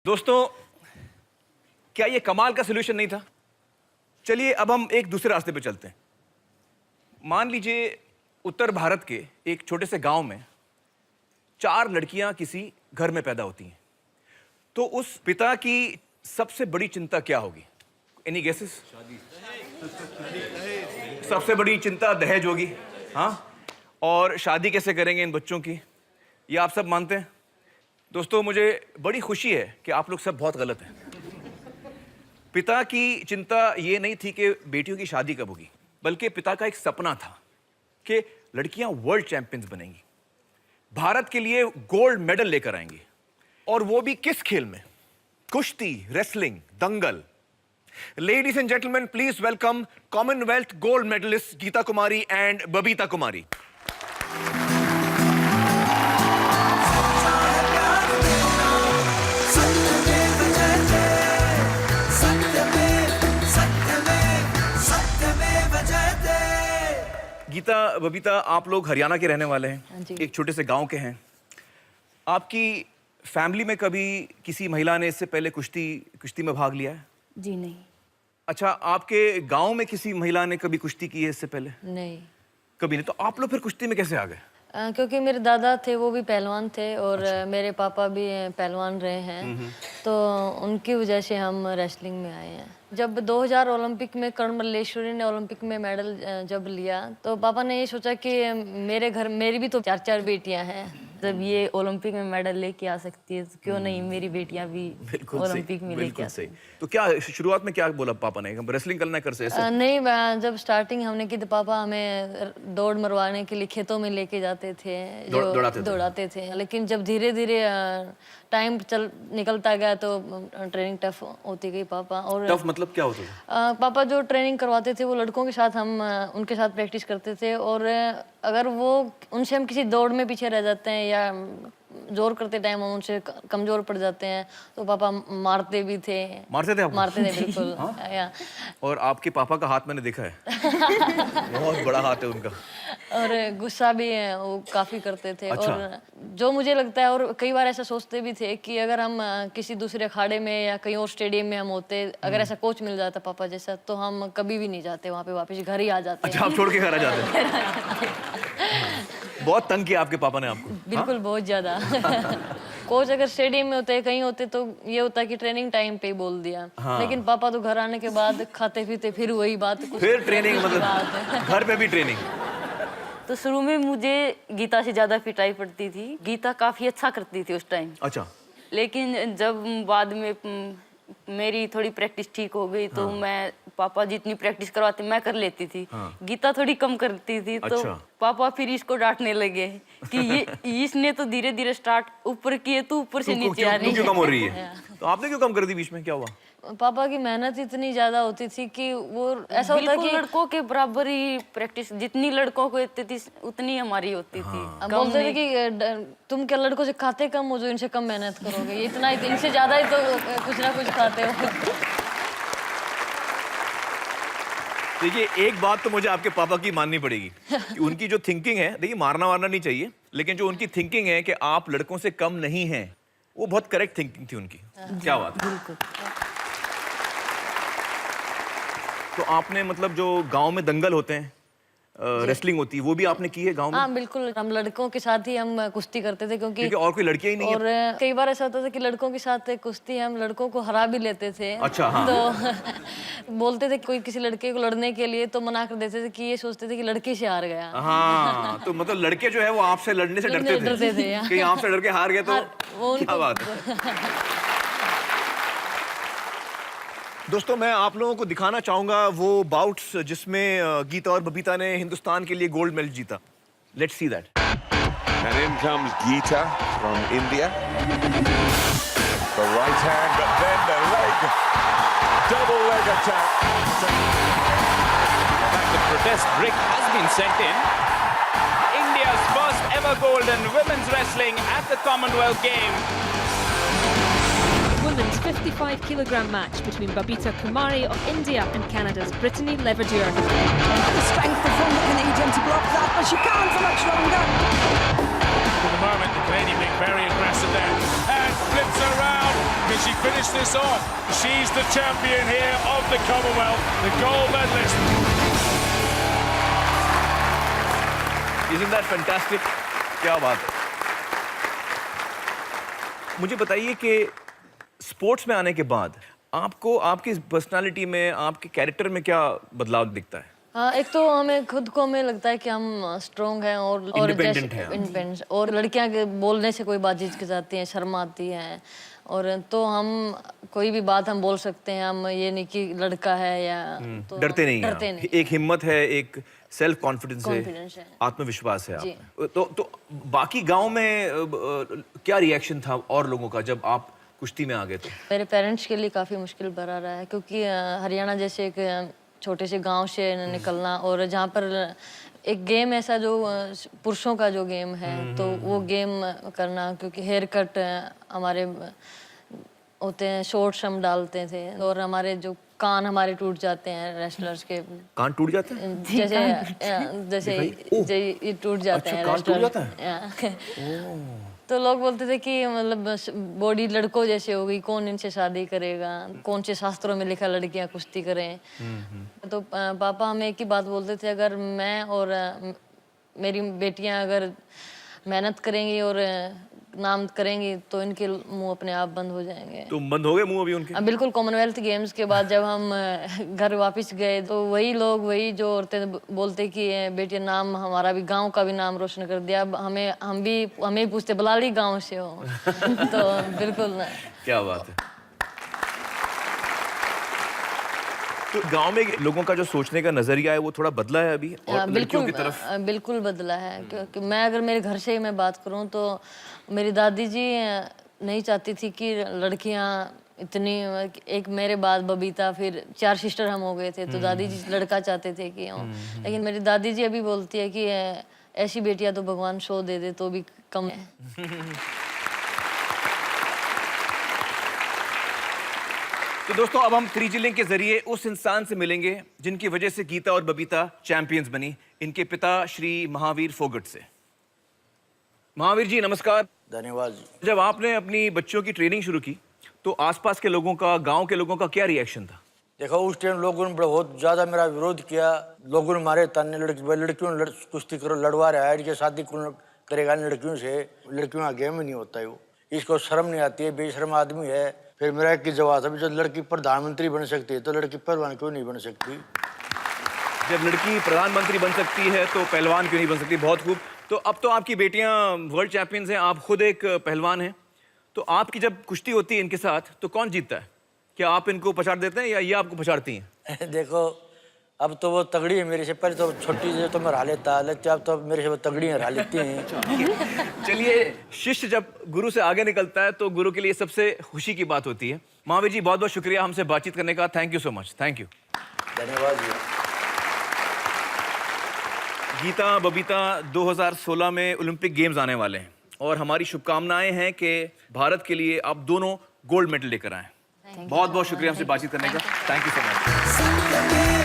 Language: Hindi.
दोस्तों, क्या ये कमाल का सलूशन नहीं था? चलिए अब हम एक दूसरे रास्ते पे चलते हैं। मान लीजिए उत्तर भारत के एक छोटे से गांव में 4 लड़कियां किसी घर में पैदा होती हैं, तो उस पिता की सबसे बड़ी चिंता क्या होगी? Any guesses? सबसे बड़ी चिंता दहेज होगी। हाँ, और शादी कैसे करेंगे इन बच्चों की, ये आप सब मानते हैं। दोस्तों, मुझे बड़ी खुशी है कि आप लोग सब बहुत गलत हैं। पिता की चिंता ये नहीं थी कि बेटियों की शादी कब होगी, बल्कि पिता का एक सपना था कि लड़कियां वर्ल्ड चैंपियंस बनेंगी, भारत के लिए गोल्ड मेडल लेकर आएंगी। और वो भी किस खेल में? कुश्ती, रेसलिंग, दंगल। Ladies and gentleman, please welcome Commonwealth gold medalist Geeta Kumari and Babita Kumari. Geeta, Babita, आप लोग हरियाणा के रहने वाले हैं, एक छोटे से गांव के हैं। आपकी फैमिली में कभी किसी महिला ने इससे पहले कुश्ती में भाग लिया है? जी नहीं। अच्छा, आपके गांव में किसी महिला ने कभी कुश्ती की है इससे पहले? नहीं, कभी नहीं। तो आप लोग फिर कुश्ती में कैसे आ गए? क्योंकि मेरे दादा थे, वो भी पहलवान थे, और मेरे पापा भी पहलवान रहे हैं, तो उनकी वजह से हम रेसलिंग में आए हैं। जब 2000 ओलंपिक में कर्ण मल्लेश्वरी ने ओलंपिक में मेडल जब लिया, तो पापा ने ये सोचा कि मेरे घर मेरी भी तो 4 बेटियां हैं, जब ये ओलंपिक में मेडल लेके आ सकती है, तो क्यों नहीं मेरी बेटियां भी ओलंपिक में लेके आ सकती हैं। तो क्या शुरुआत में क्या बोला पापा ने? रेसलिंग करना कर से? नहीं, जब स्टार्टिंग हमने की तो पापा हमें दौड़ मरवाने के लिए खेतों में लेके जाते थे, दौड़ाते थे। लेकिन जब धीरे धीरे टाइम निकलता गया तो ट्रेनिंग टफ होती गई पापा। और टफ मतलब क्या होता है? पापा जो ट्रेनिंग करवाते थे वो लड़कों के साथ, हम उनके साथ प्रैक्टिस करते थे, और अगर वो उनसे हम किसी दौड़ में पीछे रह जाते हैं या जोर करते टाइम हम उनसे कमजोर पड़ जाते हैं, तो पापा मारते भी थे। मारते थे आप? मारते थे, बिल्कुल। हाँ? और आपके पापा का हाथ मैंने देखा है। बहुत बड़ा हाथ है उनका। और गुस्सा भी वो काफी करते थे। अच्छा। और जो मुझे लगता है, और कई बार ऐसा सोचते भी थे कि अगर हम किसी दूसरे अखाड़े में या कहीं और स्टेडियम में हम होते, अगर ऐसा कोच मिल जाता पापा जैसा, तो हम कभी भी नहीं जाते वहाँ पे, वापस घर ही आ जाते। अच्छा, आप छोड़ के घर आ जाते? बहुत तंग किया आपके पापा ने आपको? बिल्कुल, बहुत ज्यादा। कोच अगर स्टेडियम में होते, कहीं होते, तो ये होता कि ट्रेनिंग टाइम पे ही बोल दिया। लेकिन पापा तो घर आने के बाद खाते पीते फिर वही बात, फिर ट्रेनिंग, मतलब घर पे भी ट्रेनिंग। तो शुरू में मुझे गीता से ज्यादा पिटाई पड़ती थी। गीता काफी अच्छा करती थी उस टाइम। अच्छा। लेकिन जब बाद में मेरी थोड़ी प्रैक्टिस ठीक हो गई, तो मैं पापा जितनी प्रैक्टिस करवाते मैं कर लेती थी। गीता थोड़ी कम करती थी। तो पापा फिर इसको डांटने लगे कि ये इसने तो धीरे धीरे स्टार्ट ऊपर किए, तो ऊपर से नीचे आ रही है। क्यों कम हो रही है? तो आपने क्यों कम कर दी बीच में? क्या हुआ? पापा की मेहनत इतनी ज्यादा होती थी कि वो ऐसा होता कि लड़कों के बराबर ही प्रैक्टिस, जितनी लड़कों को होती थी उतनी हमारी होती थी। बोलते थे कि तुम क्या लड़कों से खाते कम हो जो इनसे कम मेहनत करोगे, इतना इनसे ज्यादा ही तो कुछ ना कुछ खाते हो। देखिए, एक बात तो मुझे आपके पापा की माननी पड़ेगी कि उनकी जो थिंकिंग है, देखिए मारना वारना नहीं चाहिए, लेकिन जो उनकी थिंकिंग है कि आप लड़कों से कम नहीं हैं, वो बहुत करेक्ट थिंकिंग थी उनकी। क्या बात है। तो आपने, मतलब जो गांव में दंगल होते हैं, रेसलिंग होती है, वो भी आपने की है गांव में? हाँ, बिल्कुल। हम लड़कों के साथ ही हम कुश्ती करते थे, क्योंकि और कोई लड़कियां ही नहीं और है। कई बार ऐसा होता था कि लड़कों के साथ कुश्ती हम लड़कों को हरा भी लेते थे। अच्छा, हाँ। तो बोलते थे कोई किसी लड़के को लड़ने के लिए, तो मना कर देते थे कि ये सोचते थे कि लड़के से हार गया। हाँ, तो मतलब लड़के जो है वो आपसे लड़ने से डरते थे। कहीं आपसे डर के हार गए तो क्या बात है। दोस्तों, मैं आप लोगों को दिखाना चाहूंगा वो बाउट्स जिसमें गीता और बबीता ने हिंदुस्तान के लिए गोल्ड मेडल जीता। Let's see that. And in comes Geeta from India. The right hand, but then the leg. Double leg attack. In fact, the protest brick has been sent in. India's first ever gold in women's wrestling at the Commonwealth Games. Women's 55-kilogram match between Babita Kumari of India and Canada's Brittany Leverdur. The strength from the Canadian to block that, but she can't for much longer. For the moment, the Canadian being very aggressive there and flips around. Can she finish this off? She's the champion here of the Commonwealth, the gold medalist. Isn't that fantastic? क्या बात है। मुझे बताइए कि स्पोर्ट्स में आने के बाद आपको आपकी पर्सनालिटी में, आपके कैरेक्टर में क्या बदलाव दिखता है? हाँ, एक तो हमें खुद को हमें लगता है कि हम स्ट्रॉन्ग हैं और Independent हैं। इंडिपेंडेंट, और लड़कियां के बोलने से कोई बात झिझकिचाती हैं, शर्माती हैं, और तो हम कोई भी बात हम बोल सकते हैं, हम ये नहीं कि लड़का है या तो डरते नहीं हैं डरते आप। नहीं। एक हिम्मत है, एक सेल्फ कॉन्फिडेंस Confidence है, है। आत्मविश्वास है जी। आप। तो बाकी गांव में क्या रिएक्शन था और लोगों का जब आप कुश्ती में आ गए तो? मेरे पेरेंट्स के लिए काफ़ी मुश्किल भरा रहा है, क्योंकि हरियाणा जैसे एक छोटे से गांव से निकलना, और जहाँ पर एक गेम ऐसा जो पुरुषों का जो गेम है, तो वो गेम करना, क्योंकि हेयर कट हमारे होते हैं, शॉर्ट्स हम डालते थे, और हमारे जो कान हमारे टूट जाते हैं रेसलर्स के, कान टूट जाते हैं? जैसे जैसे ये टूट जाते हैं कान टूट wrestler। जाता है? तो लोग बोलते थे कि मतलब बॉडी लड़कों जैसे हो गई, कौन इनसे शादी करेगा, कौन से शास्त्रों में लिखा लड़कियां कुश्ती करें। तो पापा हमें एक ही बात बोलते थे, अगर मैं और मेरी बेटियां अगर मेहनत करेंगी और नाम करेंगी तो इनके मुंह अपने आप बंद हो जाएंगे। तो बंद हो गए मुंह अभी उनके? बिल्कुल। कॉमनवेल्थ गेम्स के बाद जब हम घर वापस गए तो वही लोग, वही जो औरतें बोलते कि बेटे नाम हमारा भी, गांव का भी नाम रोशन कर दिया। अब हमें ही पूछते बलाली गांव से हो। तो बिल्कुल ना। क्या बात है। तो गांव में लोगों का जो सोचने का नजरिया है वो थोड़ा बदला है अभी और लड़कियों की तरफ? बिल्कुल बदला है, क्योंकि मैं अगर मेरे घर से ही मैं बात करूं तो मेरी दादी जी नहीं चाहती थी कि लड़कियां इतनी, एक मेरे बाद बबीता, फिर 4 सिस्टर हम हो गए थे, तो दादी जी लड़का चाहते थे कि हों। लेकिन मेरी दादी जी अभी बोलती है कि ऐसी बेटियां तो भगवान 100 दे दे तो भी कम है। तो दोस्तों अब हम त्रिजिलिंग के जरिए उस इंसान से मिलेंगे जिनकी वजह से गीता और बबीता चैंपियंस बनी, इनके पिता श्री महावीर फोगट से। महावीर जी नमस्कार। धन्यवाद जी। जब आपने अपनी बच्चों की ट्रेनिंग शुरू की तो आसपास के लोगों का, गांव के लोगों का क्या रिएक्शन था? देखो उस टाइम लोगों ने बहुत ज्यादा मेरा विरोध किया। लोगों ने मारे ताने, लड़कियों ने कुश्ती करो, लड़वा रहा है, इनके शादी कौन करेगा लड़कियों से, लड़कियों का गेम ही नहीं होता है वो, इसको शर्म नहीं आती है, बेशर्म आदमी है। फिर मेरा एक जवाब था, जब लड़की प्रधानमंत्री बन सकती है तो लड़की पहलवान क्यों नहीं बन सकती? जब लड़की प्रधानमंत्री बन सकती है तो पहलवान क्यों नहीं बन सकती? बहुत खूब। तो अब तो आपकी बेटियां वर्ल्ड चैंपियंस हैं, आप खुद एक पहलवान हैं, तो आपकी जब कुश्ती होती है इनके साथ तो कौन जीतता है? क्या आप इनको पछाड़ देते हैं या ये आपको पछाड़ती हैं? देखो अब तो वो तगड़ी है मेरे से, पहले तो छोटी से तो मैं हरा लेता, लेकिन अब तो मेरे से वो तगड़ी हरा लेती हैं। चलिए, शिष्य जब गुरु से आगे निकलता है तो गुरु के लिए सबसे खुशी की बात होती है। महावीर जी बहुत बहुत शुक्रिया हमसे बातचीत करने का। Thank you so much. Thank you. धन्यवाद जी। गीता, बबीता 2016 में ओलंपिक गेम्स आने वाले हैं और हमारी शुभकामनाएं हैं कि भारत के लिए आप दोनों गोल्ड मेडल लेकर आएं। बहुत बहुत शुक्रिया हमसे बातचीत करने का। Thank you so much.